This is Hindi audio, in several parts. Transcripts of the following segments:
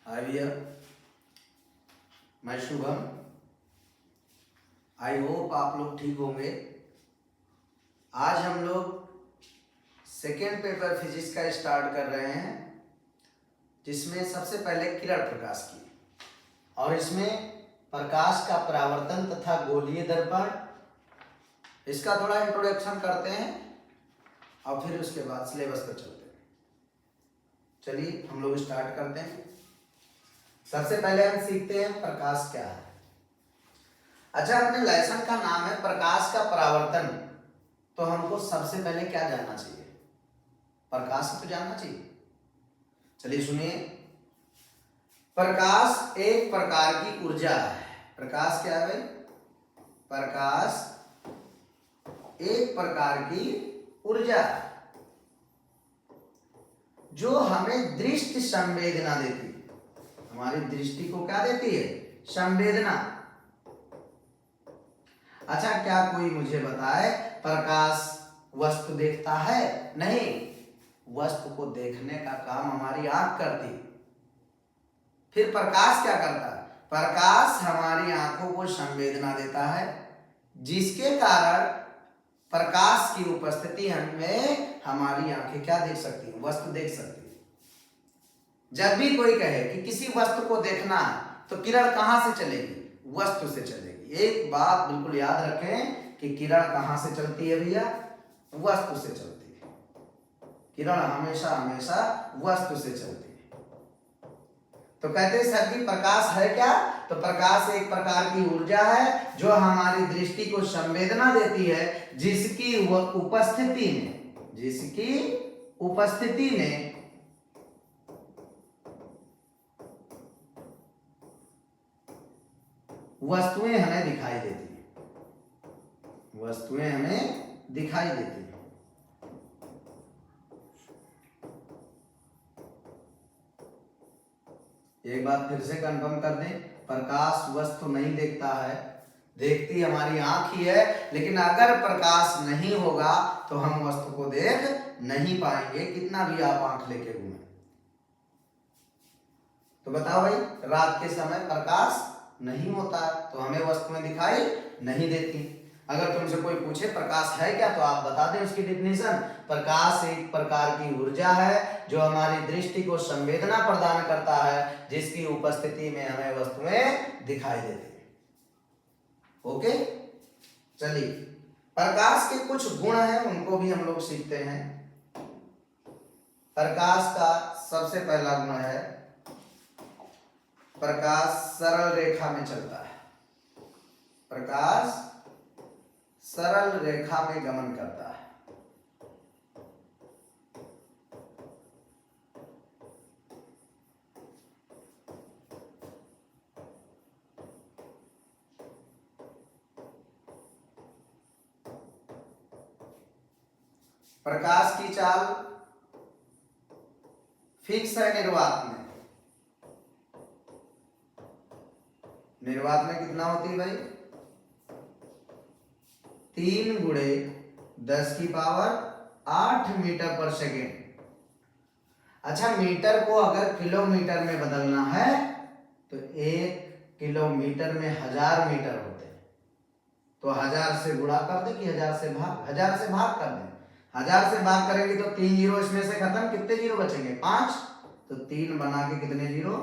हाय भैया, मैं शुभम। आई होप आप लोग ठीक होंगे। आज हम लोग सेकेंड पेपर फिजिक्स का स्टार्ट कर रहे हैं, जिसमें सबसे पहले किरण प्रकाश की, और इसमें प्रकाश का परावर्तन तथा गोलीय दर्पण, इसका थोड़ा इंट्रोडक्शन करते हैं और फिर उसके बाद सिलेबस पर चलते हैं। चलिए हम लोग स्टार्ट करते हैं। सबसे पहले हम सीखते हैं प्रकाश क्या है। अच्छा, अपने लेसन का नाम है प्रकाश का परावर्तन, तो हमको सबसे पहले क्या जानना चाहिए? प्रकाश तो जानना चाहिए। चलिए सुनिए, प्रकाश एक प्रकार की ऊर्जा है। प्रकाश क्या है भाई? प्रकाश एक प्रकार की ऊर्जा है जो हमें दृष्टि संवेदना देती है। हमारी दृष्टि को क्या देती है? संवेदना। अच्छा, क्या कोई मुझे बताए प्रकाश वस्तु देखता है? नहीं, वस्तु को देखने का काम हमारी आंख करती है। फिर प्रकाश क्या करता है? प्रकाश हमारी आंखों को संवेदना देता है, जिसके कारण प्रकाश की उपस्थिति में हमारी आंखें क्या देख सकती हैं? वस्तु देख सकती है। जब भी कोई कहे कि किसी वस्तु को देखना है, तो किरण कहां से चलेगी? वस्तु से चलेगी। एक बात बिल्कुल याद रखें कि किरण कहां से चलती है भैया? वस्तु से चलती है। किरण हमेशा हमेशा वस्तु से चलती है। तो कहते हैं सर जी प्रकाश है क्या? तो प्रकाश एक प्रकार की ऊर्जा है जो हमारी दृष्टि को संवेदना देती है, जिसकी उपस्थिति में वस्तुएं हमें दिखाई देती हैं। वस्तुएं हमें दिखाई देती हैं। एक बात फिर से कंफर्म कर दें, प्रकाश वस्तु नहीं देखता है, देखती हमारी आंख ही है। लेकिन अगर प्रकाश नहीं होगा तो हम वस्तु को देख नहीं पाएंगे, कितना भी आप आंख लेके घूमें। तो बताओ भाई, रात के समय प्रकाश नहीं होता तो हमें वस्तुएं दिखाई नहीं देती। अगर तुमसे कोई पूछे प्रकाश है क्या, तो आप बता दें उसकी डिफिनेशन। प्रकाश एक प्रकार की ऊर्जा है जो हमारी दृष्टि को संवेदना प्रदान करता है, जिसकी उपस्थिति में हमें वस्तुएं दिखाई देती हैं। ओके, चलिए प्रकाश के कुछ गुण हैं, उनको भी हम लोग सीखते हैं। प्रकाश का सबसे पहला गुण है प्रकाश सरल रेखा में चलता है। प्रकाश सरल रेखा में गमन करता है। प्रकाश की चाल फिक्स है निर्वात में। निर्वात में कितना होती है भाई? 3 गुणे 10⁸ मीटर पर सेकेंड। अच्छा, मीटर को अगर किलोमीटर में बदलना है तो 1 किलोमीटर में 1000 मीटर होते हैं। तो 1000 से गुणा कर दे कि 1000 से भाग कर दे। 1000 से भाग करेंगे तो 3 जीरो इसमें से खत्म, कितने जीरो बचेंगे? 5। तो 3 बना के कितने जीरो?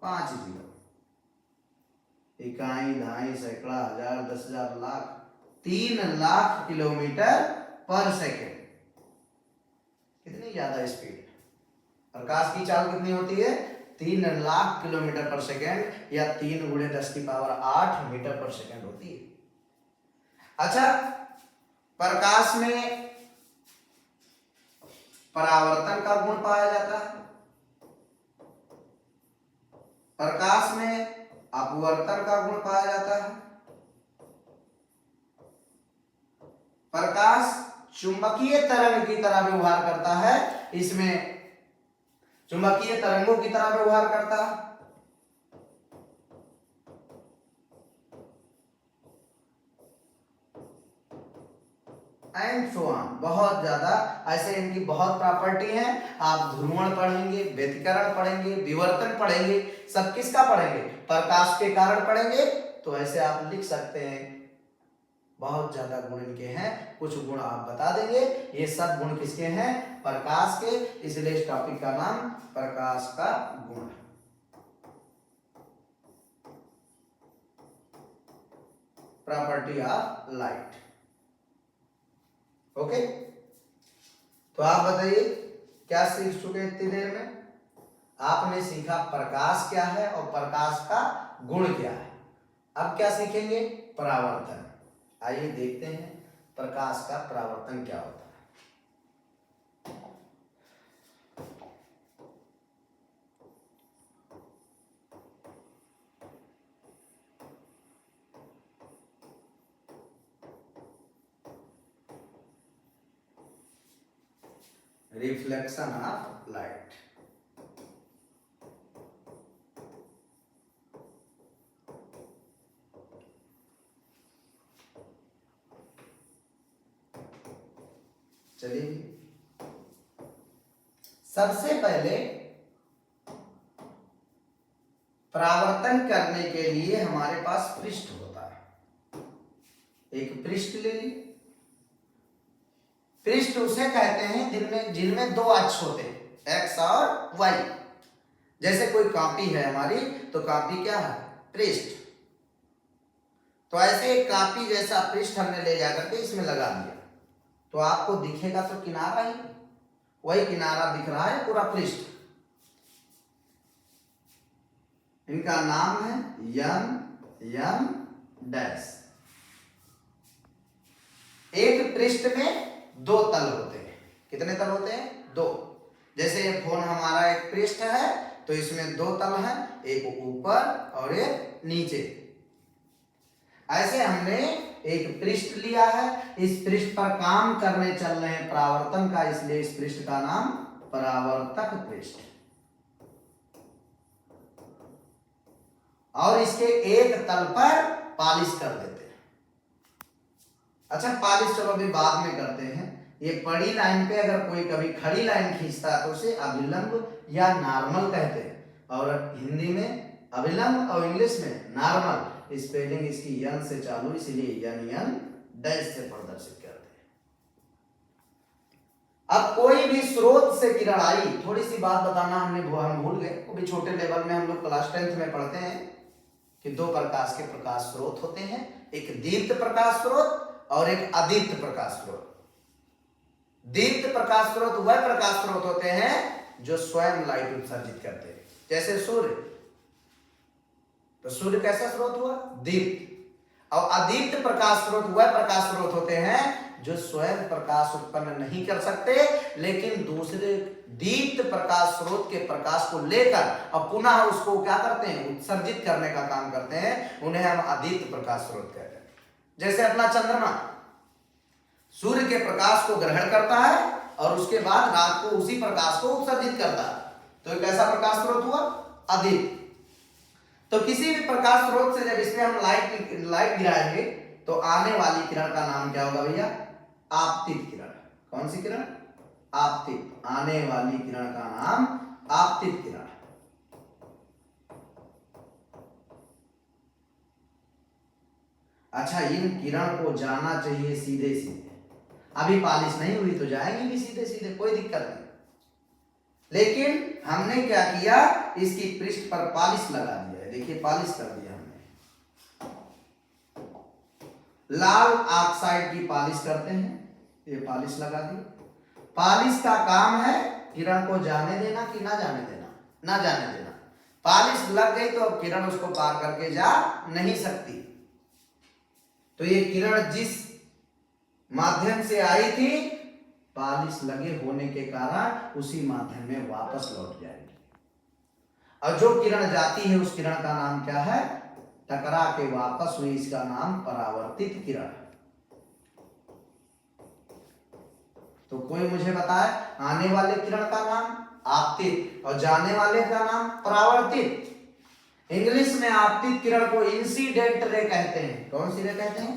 5 जीरो। इकाई, दहाई, सैकड़ा, हजार, 10,000, लाख। 3 लाख किलोमीटर पर सेकेंड। कितनी ज्यादा स्पीड। प्रकाश की चाल कितनी होती है? 3 लाख किलोमीटर पर सेकेंड, या 3 गुणे 10⁸ मीटर पर सेकेंड होती है। अच्छा, प्रकाश में परावर्तन का गुण पाया जाता है। प्रकाश में अपवर्तन का गुण पाया जाता है। प्रकाश चुंबकीय तरंग की तरह व्यवहार करता है। इसमें चुंबकीय तरंगों की तरह व्यवहार करता है। एंड सो ऑन, बहुत ज्यादा ऐसे इनकी बहुत प्रॉपर्टी है। आप ध्रुवण पढ़ेंगे, व्यतिकरण पढ़ेंगे, विवर्तन पढ़ेंगे, सब किसका पढ़ेंगे? प्रकाश के कारण पढ़ेंगे। तो ऐसे आप लिख सकते हैं, बहुत ज्यादा गुण इनके हैं, कुछ गुण आप बता देंगे। ये सब गुण किसके हैं? प्रकाश के, इसलिए इस टॉपिक का नाम प्रकाश का गुण है। Property of light. ओके, तो आप बताइए क्या सीख चुके हैं इतनी देर में? आपने सीखा प्रकाश क्या है और प्रकाश का गुण क्या है। अब क्या सीखेंगे? परावर्तन। आइए देखते हैं प्रकाश का परावर्तन क्या होता है। Reflection of light. चलिए, सबसे पहले परावर्तन करने के लिए हमारे पास पृष्ठ होता है। एक पृष्ठ ले ली। पृष्ठ उसे कहते हैं जिनमें दो अक्ष होते हैं, एक्स और वाई। जैसे कोई कॉपी है हमारी, तो कॉपी क्या है? पृष्ठ। तो ऐसे एक कॉपी जैसा पृष्ठ हमने ले जाकर के इसमें लगा दिया, तो आपको दिखेगा तो किनारा ही, वही किनारा दिख रहा है, पूरा पृष्ठ। इनका नाम है यम डैश। एक पृष्ठ में दो तल होते हैं। कितने तल होते हैं? दो। जैसे ये फोन हमारा एक पृष्ठ है, तो इसमें दो तल हैं, एक ऊपर और एक नीचे। ऐसे हमने एक पृष्ठ लिया है, इस पृष्ठ पर काम करने चल रहे हैं परावर्तन का, इसलिए इस पृष्ठ का नाम परावर्तक पृष्ठ। और इसके एक तल पर पालिश कर देते हैं। अच्छा, पालिश चलो अभी बाद में करते हैं। ये पड़ी लाइन पे अगर कोई कभी खड़ी लाइन खींचता है तो उसे अभिलंब या नॉर्मल कहते हैं, और हिंदी में अभिलंब और इंग्लिश में नॉर्मल। स्पेलिंग इसकी यन से चालू, इसलिए यन डैश से प्रदर्शित करते हैं। अब कोई भी स्रोत से किरण आई, थोड़ी सी बात बताना हम भूल गए, वो भी छोटे लेवल में हम लोग क्लास 10th में पढ़ते हैं कि दो प्रकाश के प्रकाश स्रोत होते हैं, एक दीप्त प्रकाश स्रोत और एक अदीप्त प्रकाश स्रोत। दीप्त प्रकाश स्रोत वह प्रकाश स्रोत होते हैं जो स्वयं लाइट उत्सर्जित करते हैं, जैसे सूर्य। तो सूर्य कैसा स्रोत हुआ? दीप्त। और अदीप्त प्रकाश स्रोत वह प्रकाश स्रोत होते हैं जो स्वयं प्रकाश उत्पन्न नहीं कर सकते, लेकिन दूसरे दीप्त प्रकाश स्रोत के प्रकाश को लेकर और पुनः उसको क्या करते हैं? उत्सर्जित करने का काम करते हैं। उन्हें हम अदीप्त प्रकाश स्रोत कहते हैं। जैसे अपना चंद्रमा सूर्य के प्रकाश को ग्रहण करता है और उसके बाद रात को उसी प्रकाश को उत्सर्जित करता है, तो एक ऐसा प्रकाश स्रोत हुआ अदीप्त। तो किसी भी प्रकाश स्रोत से जब इसमें हम लाइट गिराएंगे तो आने वाली किरण का नाम क्या होगा भैया? आपतित किरण। कौन सी किरण? आपतित। आने वाली किरण का नाम आपतित किरण। अच्छा, इन किरण को जाना चाहिए सीधे सीधे। अभी पालिश नहीं हुई तो जाएंगे भी सीधे सीधे, कोई दिक्कत नहीं। लेकिन हमने क्या किया? इसकी पृष्ठ पर पालिश लगा दिया है। देखिए, पालिश कर दिया हमने। लाल ऑक्साइड की पालिश करते हैं, ये पालिश लगा दी। पालिश का काम है किरण को जाने देना कि ना जाने देना? ना जाने देना। पालिश लग गई तो अब किरण उसको पार करके जा नहीं सकती। तो ये किरण जिस माध्यम से आई थी, पालिश लगे होने के कारण उसी माध्यम में वापस लौट जाएगी। और जो किरण जाती है उस किरण का नाम क्या है? टकरा के वापस हुई, इसका नाम परावर्तित किरण। तो कोई मुझे बताए, आने वाले किरण का नाम आपतित और जाने वाले का नाम परावर्तित। इंग्लिश में आपतित किरण को इंसिडेंट रे कहते हैं। कौन सी रे कहते हैं?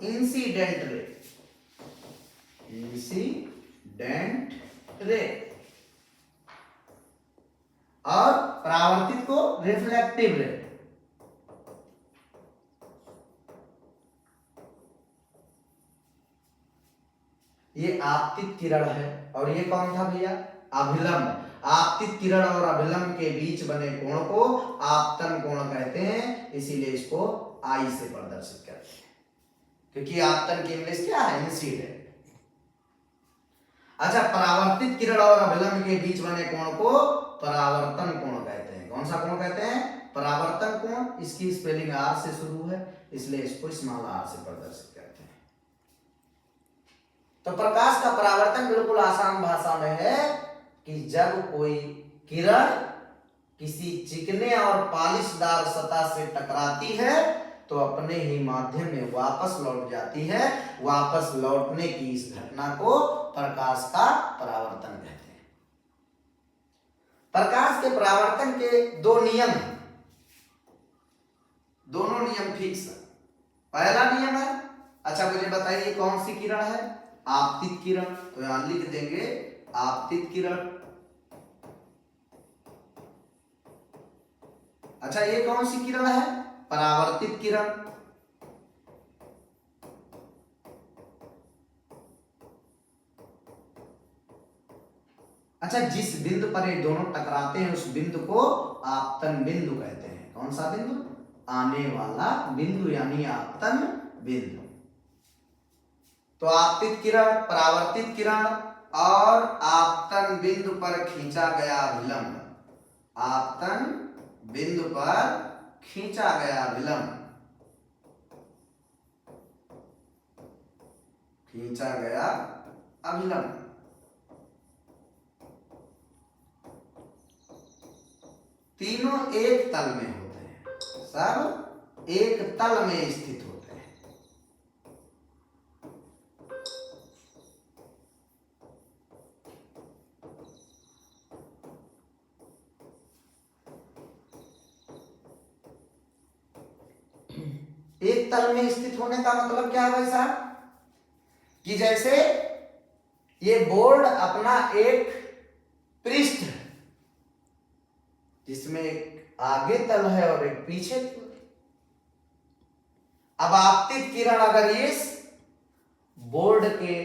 Incident ray. इंसिडेंट रे, और परावर्तित को रिफ्लेक्टिव रे। ये आपतित किरण है, और ये कौन था भैया? अभिलंब। आपतित किरण और अभिलंब के बीच बने कोण को आपतन कोण कहते हैं, इसीलिए इसको आई से प्रदर्शित करते हैं, क्योंकि आपतन की इंग्लिश क्या है? इंसिडेंट। अच्छा, परावर्तित किरण और अभिलंब के बीच बने कोण को परावर्तन कोण कहते हैं। कौन सा कोण कहते हैं? परावर्तन कोण। इसकी स्पेलिंग आर से शुरू है, इसलिए इसको स्मॉल आर से प्रदर्शित करते हैं। तो प्रकाश का परावर्तन बिल्कुल आसान भाषा में है कि जब कोई किरण किसी चिकने और पॉलिशदार सतह से टकराती है तो अपने ही माध्यम में वापस लौट जाती है। वापस लौटने की इस घटना को प्रकाश का परावर्तन कहते हैं। प्रकाश के परावर्तन के दो नियम हैं, दोनों नियम फिक्स है। पहला नियम है, अच्छा मुझे बताइए कौन सी किरण है? आपतित किरण। तो यहां लिख देंगे आपतित किरण। अच्छा, ये कौन सी किरण है? परावर्तित किरण। अच्छा, जिस बिंदु पर ये दोनों टकराते हैं उस बिंदु को आपतन बिंदु कहते हैं। कौन सा बिंदु? आने वाला बिंदु, यानी आपतन बिंदु। तो आपतित किरण, परावर्तित किरण और आपतन बिंदु पर खींचा गया विलंब, आपतन बिंदु पर खींचा गया विलंब, खींचा गया अभिलंब, तीनों एक तल में होते हैं, सब एक तल में स्थित होते हैं। एक तल में स्थित होने का मतलब क्या है भाई साहब? कि जैसे ये बोर्ड अपना एक पृष्ठ है जिसमें एक आगे तल है और एक पीछे तल। अब आपतित किरण अगर इस बोर्ड के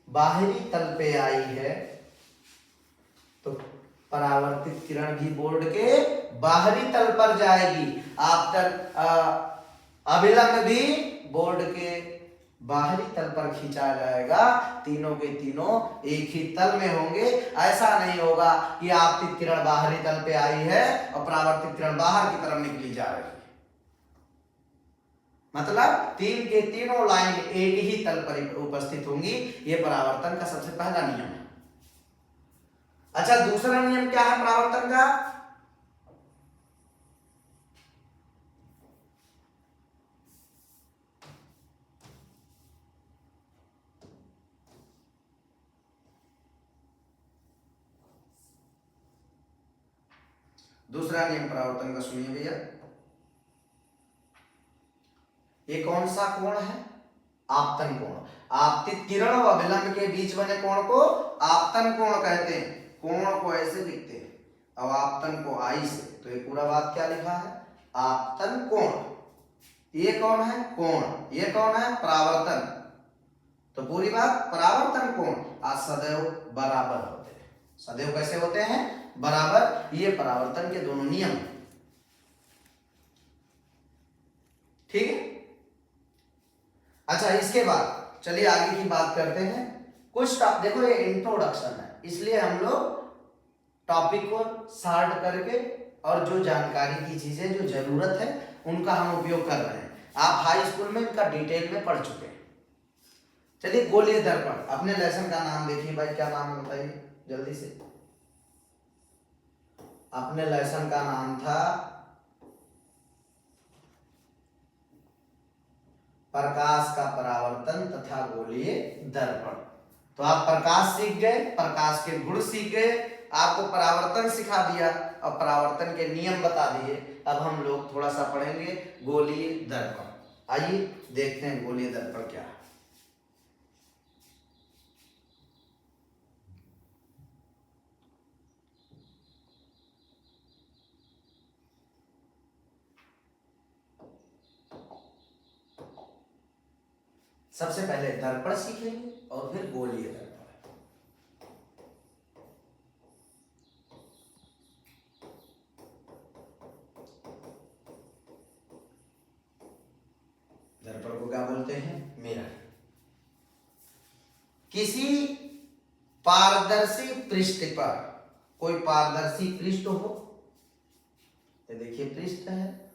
बाहरी तल पे आई है तो परावर्तित किरण भी बोर्ड के बाहरी तल पर जाएगी। आपतन अभिलंब भी बोर्ड के बाहरी तल पर खींचा जाएगा। तीनों के तीनों एक ही तल में होंगे। ऐसा नहीं होगा कि आपतित किरण बाहरी तल पे आई है और परावर्तित किरण बाहर की तरफ निकली जा रही है। मतलब तीन के तीनों लाइन एक ही तल पर उपस्थित होंगी। यह परावर्तन का सबसे पहला नियम है। अच्छा, दूसरा नियम क्या है परावर्तन का? दूसरा नियम परावर्तन का सुनिए भैया। ये कौन सा कोण है? आपतन कोण। आपतित किरण और अभिलंब के बीच बने कोण को आपतन कोण कहते हैं। कोण को ऐसे लिखते हैं और आपतन को आई से। तो ये पूरा बात क्या लिखा है? आपतन कोण। ये कौन है? कोण। ये कौन है? परावर्तन। तो पूरी बात परावर्तन कोण आज सदैव बराबर होते हैं। सदैव कैसे होते हैं? बराबर। ये परावर्तन के दोनों नियम, ठीक है। अच्छा, इसके बाद चलिए आगे की बात करते हैं। कुछ देखो, ये इंट्रोडक्शन है, इसलिए हम लोग टॉपिक को शार्ट करके और जो जानकारी की चीजें जो जरूरत है उनका हम उपयोग कर रहे हैं। आप हाई स्कूल में इनका डिटेल में पढ़ चुके हैं। चलिए, गोलीय दर्पण। अपने लेसन का नाम देखिए भाई, क्या नाम है बताइए जल्दी से। अपने लेसन का नाम था प्रकाश का परावर्तन तथा गोलीय दर्पण। तो आप प्रकाश सीख गए, प्रकाश के गुण सीख गए, आपको परावर्तन सिखा दिया और परावर्तन के नियम बता दिए। अब हम लोग थोड़ा सा पढ़ेंगे गोलीय दर्पण। आइए देखते हैं गोलीय दर्पण क्या है। सबसे पहले दर्पण सीखेंगे और फिर गोलीय दर्पण। दर्पण को क्या बोलते हैं? मिरर। किसी पारदर्शी पृष्ठ पर, कोई पारदर्शी पृष्ठ हो, ये देखिए पृष्ठ है,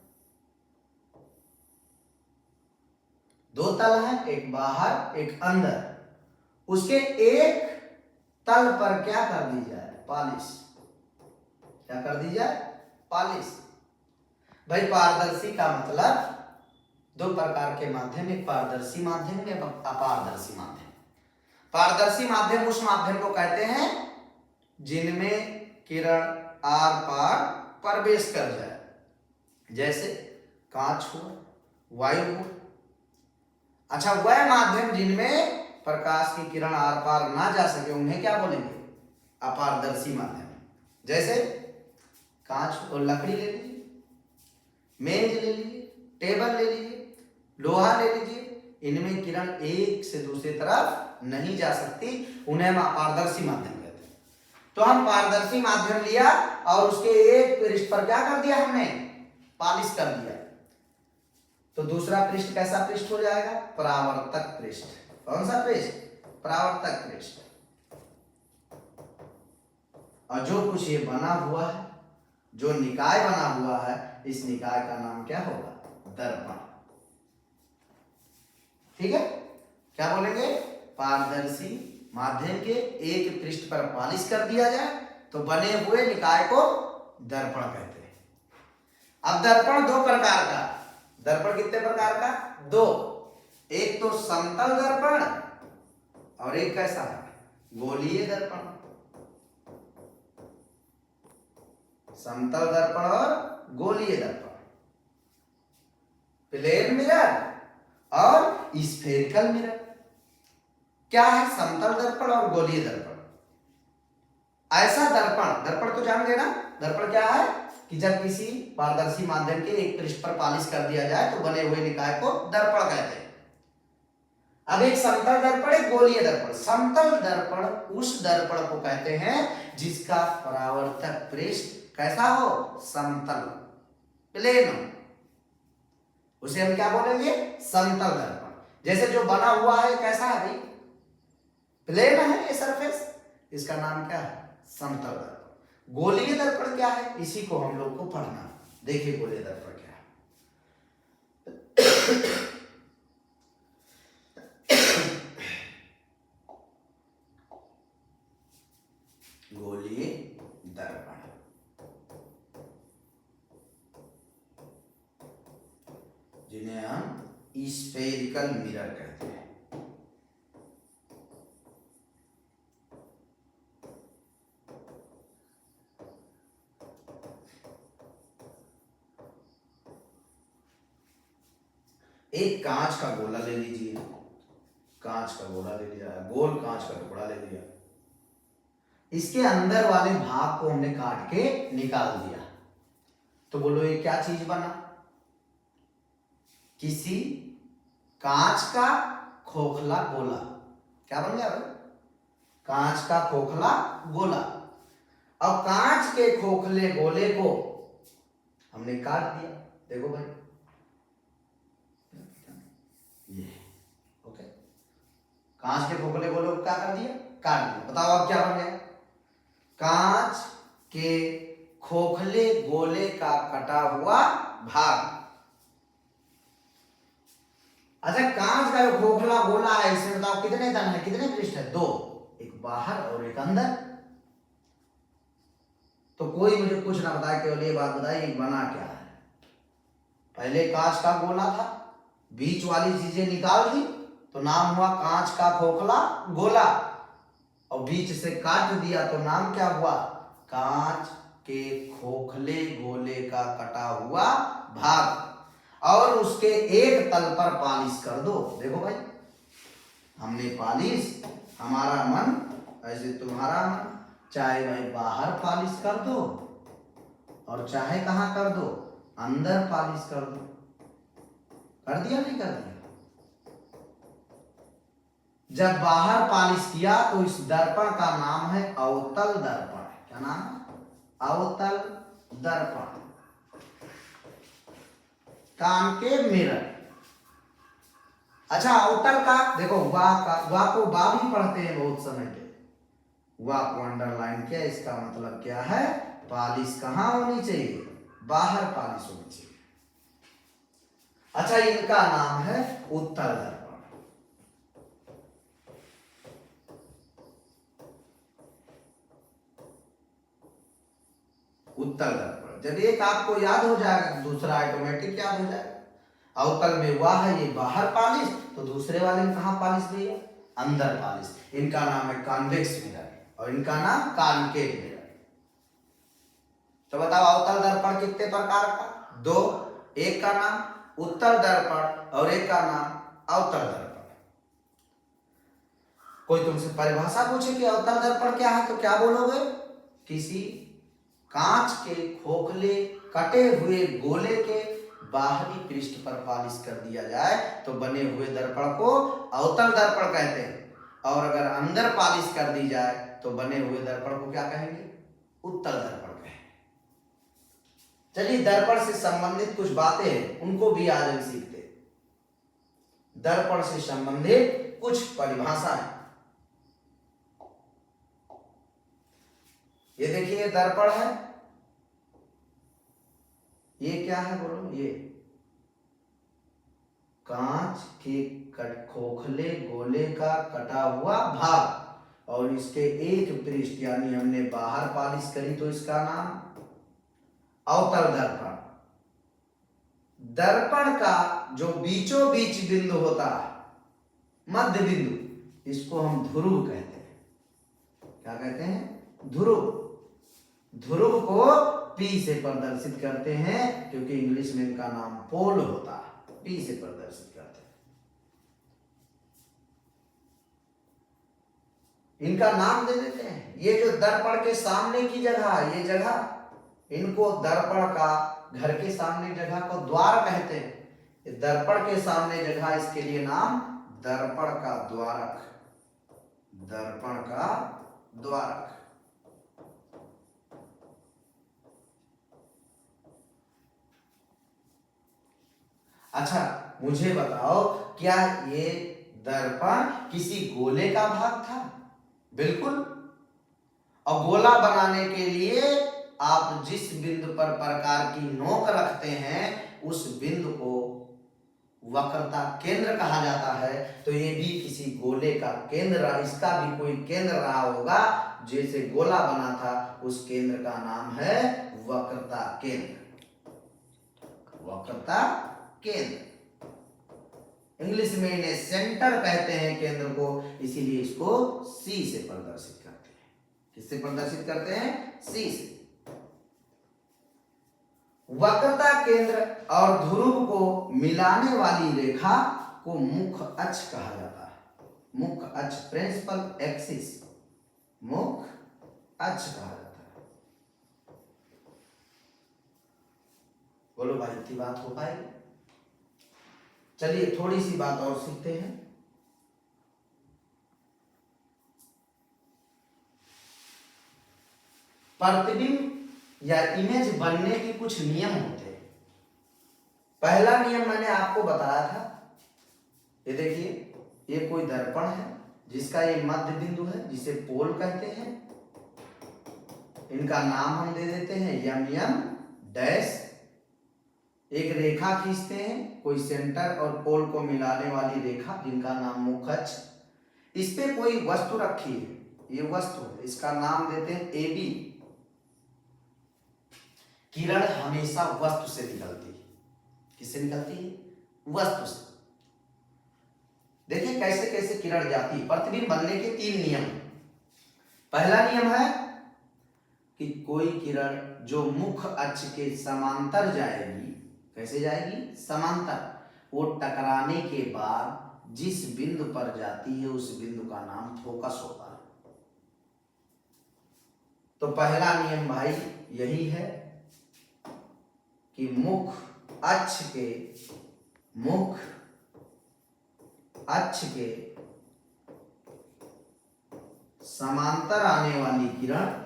दो तल है, एक बाहर एक अंदर, उसके एक तल पर क्या कर दी जाए? पॉलिश। क्या कर दी जाए? पॉलिश। भाई पारदर्शी का मतलब दो प्रकार के माध्यम, एक पारदर्शी माध्यम, एक अपारदर्शी माध्यम। पारदर्शी माध्यम उस माध्यम को कहते हैं जिनमें किरण आर पार प्रवेश कर जाए, जैसे कांच हो, वायु हो। अच्छा, वह माध्यम जिनमें प्रकाश की किरण आर पार ना जा सके उन्हें क्या बोलेंगे? अपारदर्शी माध्यम। जैसे कांच और लकड़ी ले लीजिए, मेज ले लीजिए, टेबल ले लीजिए, लोहा ले लीजिए, इनमें किरण एक से दूसरी तरफ नहीं जा सकती, उन्हें हम अपारदर्शी माध्यम कहते हैं। तो हम पारदर्शी माध्यम लिया और उसके एक पृष्ठ पर क्या कर दिया? हमने पॉलिश कर दिया। तो दूसरा पृष्ठ कैसा पृष्ठ हो जाएगा? परावर्तक पृष्ठ। कौन सा पृष्ठ? परावर्तक पृष्ठ। और जो कुछ ये बना हुआ है, जो निकाय बना हुआ है, इस निकाय का नाम क्या होगा? दर्पण। ठीक है? क्या बोलेंगे? पारदर्शी माध्यम के एक पृष्ठ पर पॉलिश कर दिया जाए तो बने हुए निकाय को दर्पण कहते हैं। अब दर्पण दो प्रकार का। दर्पण कितने प्रकार का? दो। एक तो समतल दर्पण और एक कैसा है? गोलीय दर्पण। समतल दर्पण और गोलीय दर्पण, प्लेन मिरर और स्फेरिकल मिरर। क्या है समतल दर्पण और गोलीय दर्पण? ऐसा दर्पण, दर्पण तो जान गए ना? दर्पण क्या है कि जब किसी पारदर्शी माध्यम के एक पृष्ठ पर पॉलिश कर दिया जाए तो बने हुए निकाय को दर्पण कहते हैं। अब एक समतल दर्पण, एक गोलीय दर्पण। समतल दर्पण उस दर्पण को कहते हैं जिसका परावर्तक पृष्ठ कैसा हो? समतल, प्लेन हो। उसे हम क्या बोलेंगे? समतल दर्पण। जैसे जो बना हुआ है कैसा है भाई? प्लेन है ये सरफेस, इसका नाम क्या है? समतल दर्पण। गोलीय दर्पण क्या है? इसी को हम लोग को पढ़ना। देखिए गोलीय दर्पण क्या है। गोलीय दर्पण जिन्हें हम स्फेरिकल मिरर कहते हैं। एक कांच का गोला ले लीजिए, कांच का गोला ले लिया, गोल कांच का टुकड़ा ले लिया, इसके अंदर वाले भाग को हमने काट के निकाल दिया, तो बोलो ये क्या चीज बना? किसी कांच का खोखला गोला। क्या बन गया भाई? कांच का खोखला गोला। अब कांच के खोखले गोले को हमने काट दिया। देखो भाई ये, ओके, कांच के खोखले गोले को क्या कर दिया? काट दिया। बताओ अब क्या बन गया? कांच के खोखले गोले का कटा हुआ भाग। अच्छा, कांच का जो खोखला गोला है इसमें बताओ कितने तल है, कितने पृष्ठ है? दो, एक बाहर और एक अंदर। तो कोई मुझे कुछ ना बताए, केवल ये बात बताइए बना क्या है? पहले कांच का गोला था, बीच वाली चीजें निकाल दी तो नाम हुआ कांच का खोखला गोला, और बीच से काट दिया तो नाम क्या हुआ? कांच के खोखले गोले का कटा हुआ भाग। और उसके एक तल पर पॉलिश कर दो। देखो भाई हमने पॉलिश, हमारा मन ऐसे तुम्हारा मन, चाहे भाई बाहर पॉलिश कर दो और चाहे कहां कर दो? अंदर पॉलिश कर दो। कर दिया नहीं कर दिया? जब बाहर पॉलिश किया तो इस दर्पण का नाम है अवतल दर्पण। क्या नाम है? अवतल दर्पण। Concave mirror. अच्छा, अवतल का देखो, वाह को बा भी पढ़ते हैं बहुत समय पे। वाह को अंडरलाइन किया, इसका मतलब क्या है? पॉलिश कहाँ होनी चाहिए? बाहर पॉलिश होनी चाहिए। अच्छा, इनका नाम है उत्तल दर्पण। उत्तल दर्पण। जब एक आपको याद हो जाएगा, दूसरा ऑटोमेटिक याद हो जाएगा। अवतल में वाह है, ये बाहर पॉलिश, तो दूसरे वाले में कहाँ पॉलिश भैया? अंदर पॉलिश। इनका नाम है कॉन्वेक्स मिरर और इनका नाम कॉनकेव मिरर। तो बताओ, अवतल दर्पण कितने प्रकार का? दो। एक का नाम उत्तल दर्पण और एक का नाम अवतल दर्पण। कोई तुमसे परिभाषा पूछे कि अवतल दर्पण क्या है तो क्या बोलोगे? किसी कांच के खोखले कटे हुए गोले के बाहरी पृष्ठ पर पॉलिश कर दिया जाए तो बने हुए दर्पण को अवतल दर्पण कहते हैं, और अगर अंदर पॉलिश कर दी जाए तो बने हुए दर्पण को क्या कहेंगे? उत्तल दर्पण कहेंगे। चलिए, दर्पण से संबंधित कुछ बातें हैं, उनको भी आज हम सीखते हैं। दर्पण से संबंधित कुछ परिभाषाएं। ये देखिए, दर्पण है। ये क्या है बोलो? ये कांच के खोखले गोले का कटा हुआ भाग और इसके एक पृष्ठ, यानी हमने बाहर पॉलिश करी तो इसका नाम अवतल दर्पण। दर्पण का जो बीचों बीच बिंदु होता है, मध्य बिंदु, इसको हम ध्रुव कहते हैं। क्या कहते हैं? ध्रुव। ध्रुव को P से प्रदर्शित करते हैं, क्योंकि इंग्लिश में इनका नाम पोल होता है। P से प्रदर्शित करते हैं। इनका नाम दे देते हैं। ये जो दर्पण के सामने की जगह, ये जगह, इनको दर्पण का, घर के सामने जगह को द्वार कहते हैं। दर्पण के सामने जगह, इसके लिए नाम दर्पण का द्वारक। दर्पण का द्वारक। अच्छा, मुझे बताओ, क्या ये दर्पण किसी गोले का भाग था? बिल्कुल। और गोला बनाने के लिए आप जिस बिंदु पर प्रकार की नोक रखते हैं, उस बिंदु को वक्रता केंद्र कहा जाता है। तो ये भी किसी गोले का केंद्र, इसका भी कोई केंद्र रहा होगा। जैसे गोला बना था, उस केंद्र का नाम है वक्रता केंद्र। वक्रता केंद्र। इंग्लिश में इन्हें सेंटर कहते हैं, केंद्र को, इसीलिए इसको C से प्रदर्शित करते हैं। किससे प्रदर्शित करते हैं? C से। वक्रता केंद्र और ध्रुव को मिलाने वाली रेखा को मुख्य अक्ष कहा जाता है। मुख्य अक्ष, प्रिंसिपल एक्सिस, मुख्य अक्ष कहा जाता है। बोलो भाई, इतनी बात हो पाएगी? चलिए, थोड़ी सी बात और सीखते हैं। प्रतिबिंब या इमेज बनने के कुछ नियम होते हैं। पहला नियम मैंने आपको बताया था। ये देखिए, ये कोई दर्पण है जिसका ये मध्य बिंदु है, जिसे पोल कहते हैं। इनका नाम हम दे देते हैं यम डैश। एक रेखा खींचते हैं, कोई सेंटर और पोल को मिलाने वाली रेखा, जिनका नाम मुख्य अक्ष। इस पे कोई वस्तु रखी है, ये वस्तु है, इसका नाम देते हैं AB। किरण हमेशा वस्तु से निकलती है। किससे निकलती है? वस्तु से। देखिए कैसे कैसे किरण जाती है। प्रतिबिंब बनने के 3 नियम। पहला नियम है कि कोई किरण जो मुख्य अक्ष के समांतर जाएगी, कैसे जाएगी? समांतर। वो टकराने के बाद जिस बिंदु पर जाती है, उस बिंदु का नाम फोकस होता है। तो पहला नियम भाई यही है कि मुख्य अक्ष के समांतर आने वाली किरण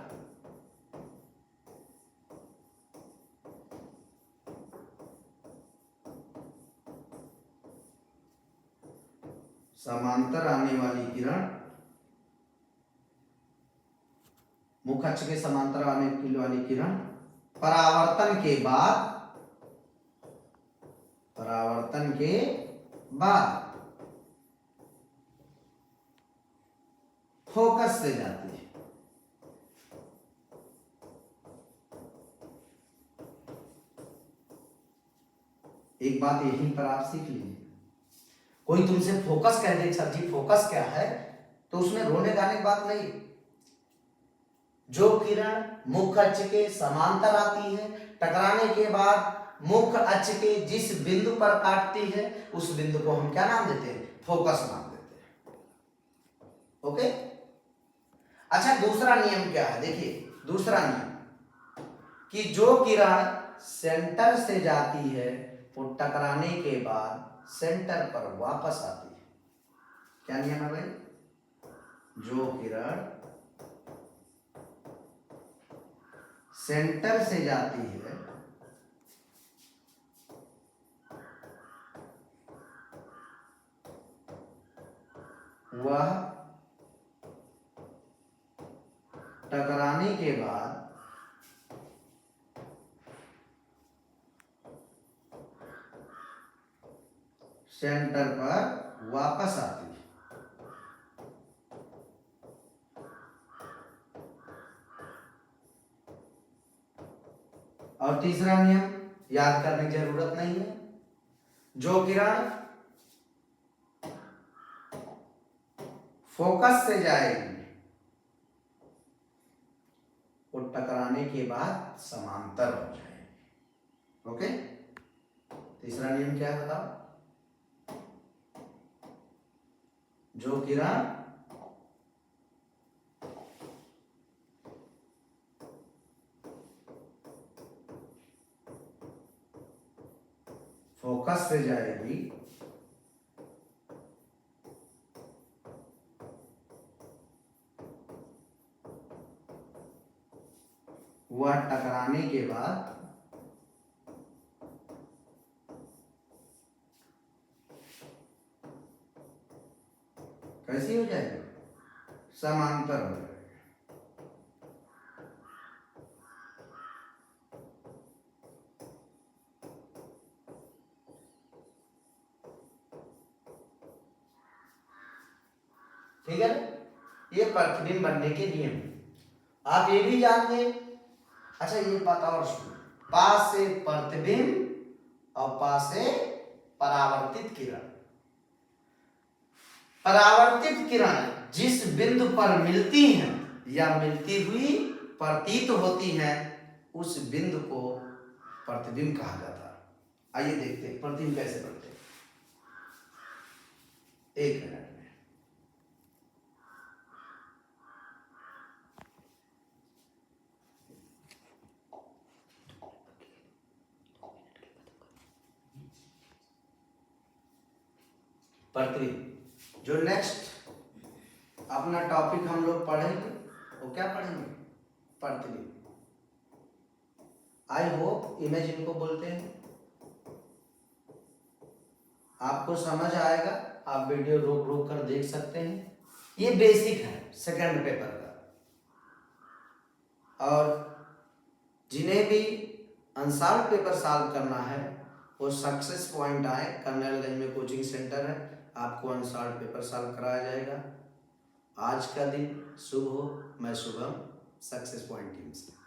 समांतर आने वाली किरण मुख्य अक्ष के समांतर आने वाली किरण परावर्तन के बाद फोकस से जाती है। एक बात यहीं पर आप सीख लीजिए, कोई तुमसे फोकस कह दे, सर जी फोकस क्या है, तो उसमें रोने गाने की बात नहीं। जो किरण मुख्य अक्ष के समांतर आती है, टकराने के बाद मुख्य अक्ष के जिस बिंदु पर काटती है, उस बिंदु को हम क्या नाम देते हैं? फोकस नाम देते हैं। ओके। अच्छा, दूसरा नियम क्या है? देखिए दूसरा नियम कि जो किरण सेंटर से जाती है वो टकराने के बाद सेंटर पर वापस आती है। क्या नियम है भाई? जो किरण सेंटर से जाती है वह टकराने के बाद सेंटर पर वापस आती है। और तीसरा नियम याद करने की जरूरत नहीं है, जो किरण फोकस से जाएगी वो टकराने के बाद समांतर हो जाएगी। ओके। तीसरा नियम क्या है बताओ? जो किरण फोकस से जाएगी वह टकराने के बाद कैसी हो जाएगी? समांतर हो जाएगी। ठीक है, ये प्रतिबिंब बनने के नियम। आप ये भी जान गए। अच्छा, ये बात और सुनो, पास से प्रतिबिंब और पास से परावर्तित किरण। परावर्तित किरण जिस बिंदु पर मिलती हैं या मिलती हुई प्रतीत होती हैं, उस बिंदु को प्रतिबिंब कहा जाता है। आइए देखते हैं प्रतिबिंब कैसे बनते हैं। एक मिनट में। प्रतिबिंब जो नेक्स्ट अपना टॉपिक हम लोग पढ़ेंगे वो क्या पढ़ेंगे? प्रतिबिंब। आई होप इमेज इनको बोलते हैं, आपको समझ आएगा। आप वीडियो रोक रोक कर देख सकते हैं। ये बेसिक है सेकंड पेपर का। और जिन्हें भी अनसॉल्व पेपर सॉल्व करना है वो सक्सेस पॉइंट आए, कर्नलगंज में कोचिंग सेंटर है, आपको अनसॉल्व पेपर सॉल्व कराया जाएगा। आज का दिन शुभ हो। मैं शुभम, सक्सेस पॉइंट टीम से।